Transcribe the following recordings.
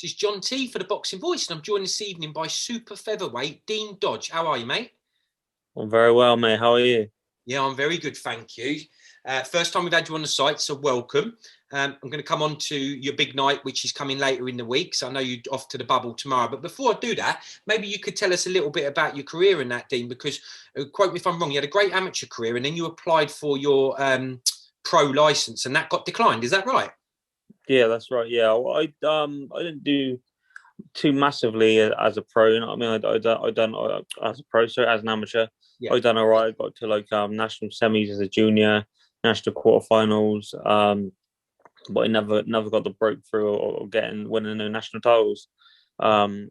This is John T for the Boxing Voice, and I'm joined this evening by super featherweight Dean Dodge. How are you, mate? I'm very well, mate. How are you? Yeah, I'm very good, thank you. First time we've had you on the site, so welcome. I'm going to come on to your big night, which is coming later in the week. So I know you're off to the bubble tomorrow. But before I do that, maybe you could tell us a little bit about your career in that, Dean, because quote me if I'm wrong, you had a great amateur career and then you applied for your pro license and that got declined. Is that right? Yeah, that's right. Yeah, well, I didn't do too massively as a pro. You know what I mean? I done as a pro, so as an amateur, Yeah. I done all right. I got to national semis as a junior, national quarterfinals. But I never got the breakthrough or winning no national titles. Um,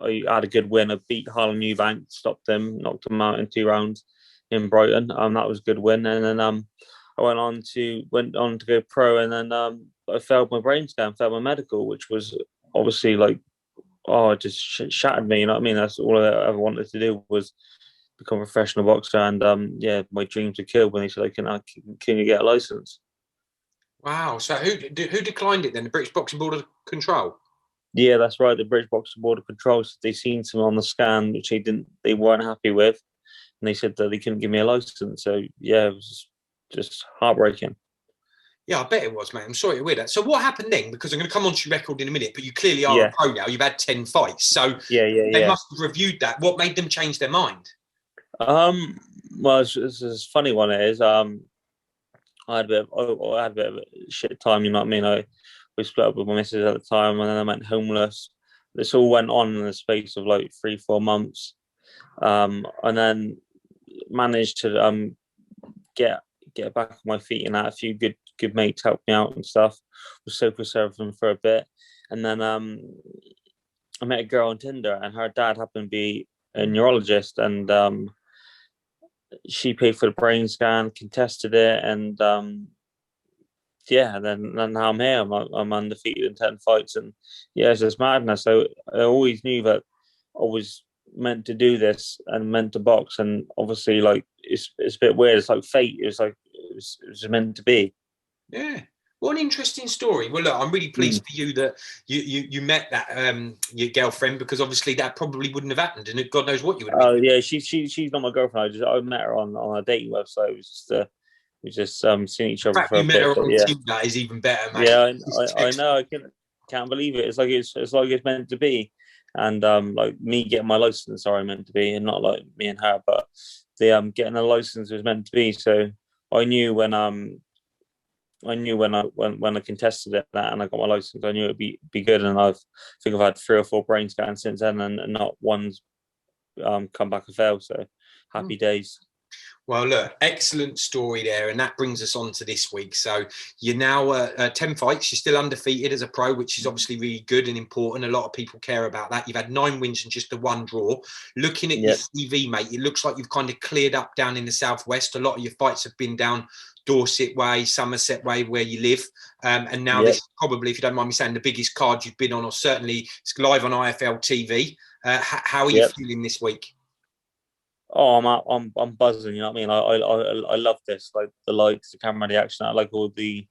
I had a good win. I beat Harlan Eubank, stopped him, knocked him out in 2 rounds in Brighton. That was a good win. And then I went on to go pro, and then I failed my brain scan, failed my medical, which was obviously it just shattered me. You know what I mean? That's all I ever wanted to do was become a professional boxer, and my dreams were killed when they said, "Can you get a license?" Wow. So who declined it then? The British Boxing Board of Control? Yeah, that's right. The British Boxing Board of Control said they seen something on the scan which they weren't happy with, and they said that they couldn't give me a license. So yeah, it was just heartbreaking. Yeah, I bet it was, mate. I'm sorry to hear that. So what happened then? Because I'm going to come on to your record in a minute, but you clearly are a Yeah, pro now. You've had 10 fights. So they yeah. must have reviewed that. What made them change their mind? Well, it's a funny one. It is. I had a bit of a shit time. You know what I mean? We split up with my missus at the time, and then I went homeless. This all went on in the space of 3-4 months, and then managed to get back on my feet and had a few good mates help me out and stuff. Was sofa surfing for a bit, and then I met a girl on Tinder, and her dad happened to be a neurologist, and she paid for the brain scan, contested it, and then now I'm here. I'm undefeated in 10 fights, and yeah, it's just madness. So I always knew that I was meant to do this and meant to box, and obviously, it's a bit weird. It's like fate. It was meant to be. Yeah. What an interesting story. Well, look, I'm really pleased for you that you met that your girlfriend, because obviously that probably wouldn't have happened, and God knows what you would have Oh been. yeah, she's not my girlfriend. I met her on a dating website. We just seeing each The other fact for a you met bit, her but on yeah, Tinder is even better, mate. yeah, It's I know. I can't believe it. It's like it's meant to be, and like me getting my license, sorry, meant to be, and not like me and her, but the getting a license was meant to be. So I knew when I contested it that and I got my license, I knew it'd be good, and I think I've had 3 or 4 brain scans since then, and not one's come back and failed. So happy days. Well, look, excellent story there. And that brings us on to this week. So you're now 10 fights. You're still undefeated as a pro, which is obviously really good and important. A lot of people care about that. You've had 9 wins and just the 1 draw. Looking at your Yep. CV, mate, it looks like you've kind of cleared up down in the Southwest. A lot of your fights have been down Dorset way, Somerset way, where you live. And now this Yep. is probably, if you don't mind me saying, the biggest card you've been on, or certainly it's live on IFL TV. How are you Yep. feeling this week? Oh, I'm buzzing. You know what I mean? I love this. Like the lights, the camera, the action. I like all the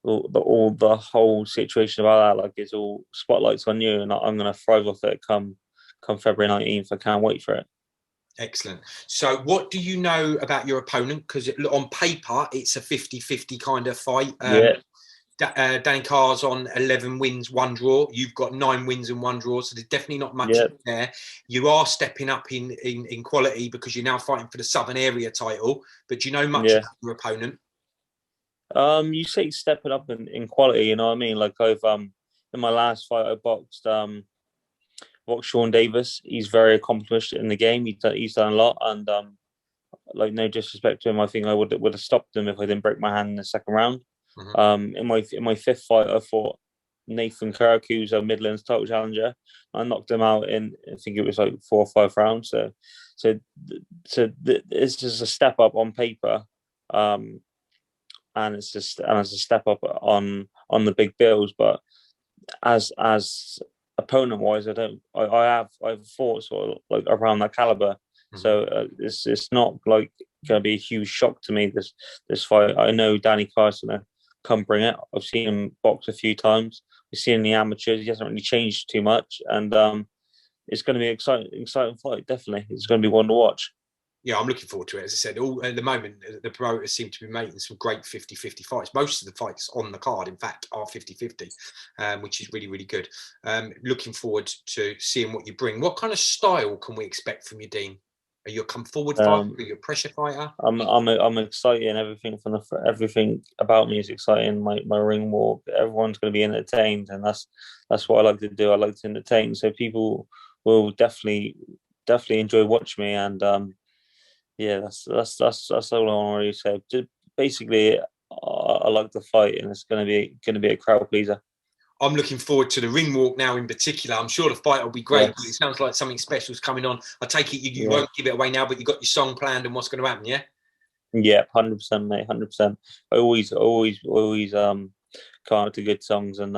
whole situation about that. Like it's all spotlights on you, and I'm gonna thrive off it. Come February 19th. I can't wait for it. Excellent. So what do you know about your opponent? Because on paper, it's a 50-50 kind of fight. Yeah. Danny Carr's on 11 wins, 1 draw. You've got 9 wins and 1 draw. So there's definitely not much Yeah. there. You are stepping up in quality because you're now fighting for the Southern Area title. But do you know much Yeah. about your opponent? You say stepping up in quality. You know what I mean? Like I've in my last fight I boxed Sean Davis. He's very accomplished in the game. He's done a lot, and like no disrespect to him, I think I would have stopped him if I didn't break my hand in the second round. Mm-hmm. In my 5th fight, I fought Nathan Kirk, who's a Midlands title challenger. I knocked him out in, I think it was 4 or 5 rounds. It's just a step up on paper, and it's a step up on the big bills. But as opponent wise, I've fought sort of like around that caliber. Mm-hmm. So it's not like going to be a huge shock to me this fight. I know Danny Carson come bring it. I've seen him box a few times. we've seen in the amateurs. He hasn't really changed too much, and it's going to be an exciting fight. Definitely, it's going to be one to watch. Yeah, I'm looking forward to it. As I said, at the moment, the promoters seem to be making some great 50-50 fights. Most of the fights on the card, in fact, are 50-50, which is really, really good. Looking forward to seeing what you bring. What kind of style can we expect from you, Dean? Are you a come forward fighter? Are you a pressure fighter? I'm excited, and everything about me is exciting. My ring walk, everyone's going to be entertained, and that's what I like to do. I like to entertain, so people will definitely enjoy watching me, and yeah, that's all I want to really say. Just basically, I like to fight, and it's going to be a crowd pleaser. I'm looking forward to the ring walk now in particular. I'm sure the fight will be great. Yes. It sounds like something special is coming on. I take it you won't give it away now, but you got your song planned and what's going to happen, yeah? Yeah, 100%, mate, 100%. I always come out to good songs, and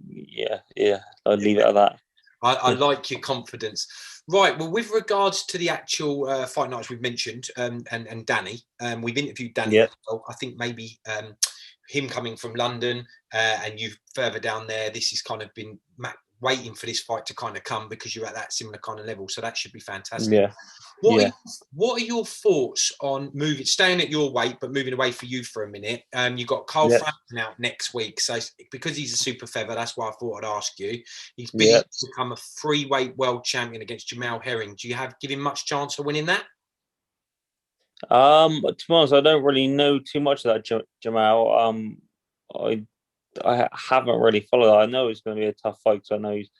yeah, I'll leave it at that. I like your confidence. Right. Well, with regards to the actual fight nights we've mentioned, and Danny, we've interviewed Danny. Yeah. Well. I think maybe him coming from London and you further down there, this has kind of been waiting for this fight to kind of come because you're at that similar kind of level. So that should be fantastic. Yeah. What are your thoughts on staying at your weight, but moving away for you for a minute? You've got Carl Frampton out next week. So because he's a super feather, that's why I thought I'd ask you. He's been to become a free-weight world champion against Jamel Herring. Do you give him much chance of winning that? To be honest, I don't really know too much about Jamel. I haven't really followed that. I know it's going to be a tough fight because I know he's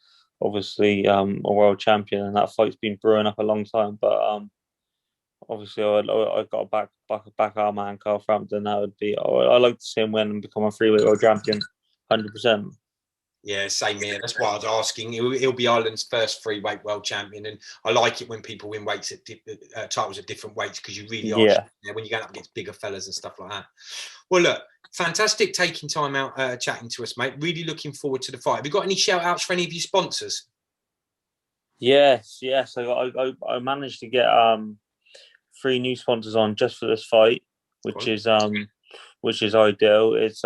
obviously a world champion, and that fight's been brewing up a long time. But obviously, I got to back our man Carl Frampton. That would be. I like to see him win and become a free-weight world champion, 100%. Yeah, same here. That's why I was asking. He'll be Ireland's first free-weight world champion, and I like it when people win weights at titles at different weights because you really are. Yeah. When you go up against bigger fellas and stuff like that. Well, look, fantastic taking time out chatting to us, mate. Really looking forward to the fight. Have you got any shout-outs for any of your sponsors? Yes. I managed to get 3 new sponsors on just for this fight, which is ideal. It's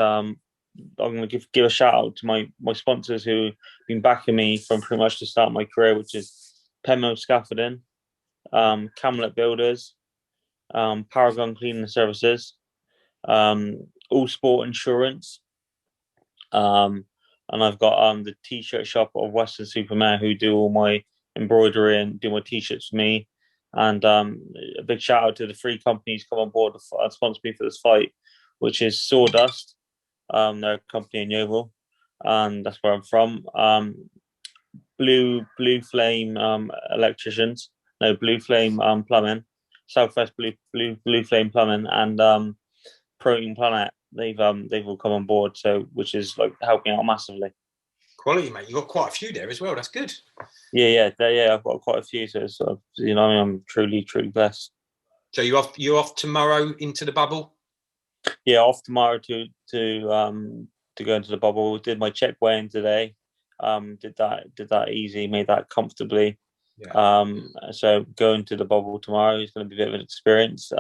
I'm going to give a shout out to my sponsors who've been backing me from pretty much the start of my career, which is Penmo Scaffolding, Camlet Builders, Paragon Cleaning Services, All Sport Insurance, and I've got the t-shirt shop of Western Supermare who do all my embroidery and do my t-shirts for me. And a big shout out to the 3 companies come on board to sponsor me for this fight, which is Sawdust. They're a company in Yeovil, and that's where I'm from. Blue Flame electricians, no Blue Flame plumbing, Southwest Blue Flame plumbing, and Protein Planet. They've all come on board, so which is like helping out massively. Quality, mate. You got quite a few there as well. That's good. Yeah. I've got quite a few, so it's sort of, I'm truly blessed. So you're off tomorrow into the bubble. Yeah, off tomorrow to go into the bubble. Did my check weigh-in today. Did that easy, made that comfortably. Yeah. So going to the bubble tomorrow is going to be a bit of an experience.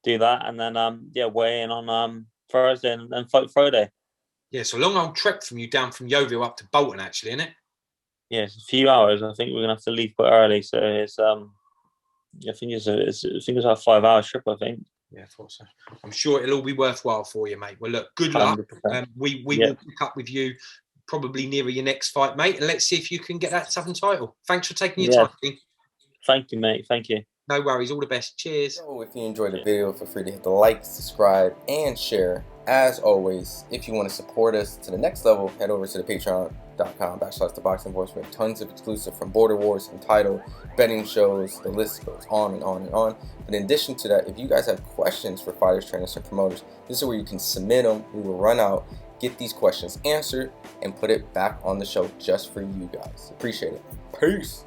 Do that and then weigh in on Thursday and then fight Friday. Yeah, so a long old trek from you down from Yeovil up to Bolton, actually, isn't it? Yeah, it's a few hours. I think we're gonna have to leave quite early. So it's I think it's a 5-hour trip. I think. Yeah, I thought so. I'm sure it'll all be worthwhile for you, mate. Well, look, good luck. We will pick up with you probably nearer your next fight, mate, and let's see if you can get that Southern title. Thanks for taking your time. Thank you, mate. Thank you. No worries. All the best. Cheers. So if you enjoyed the video, feel free to hit the like, subscribe, and share. As always, if you want to support us to the next level, head over to the patreon.com/theboxingvoice. We have tons of exclusive from Border Wars and Title, betting shows, the list goes on and on and on. But in addition to that, if you guys have questions for fighters, trainers, and promoters, this is where you can submit them. We will run out, get these questions answered, and put it back on the show just for you guys. Appreciate it. Peace.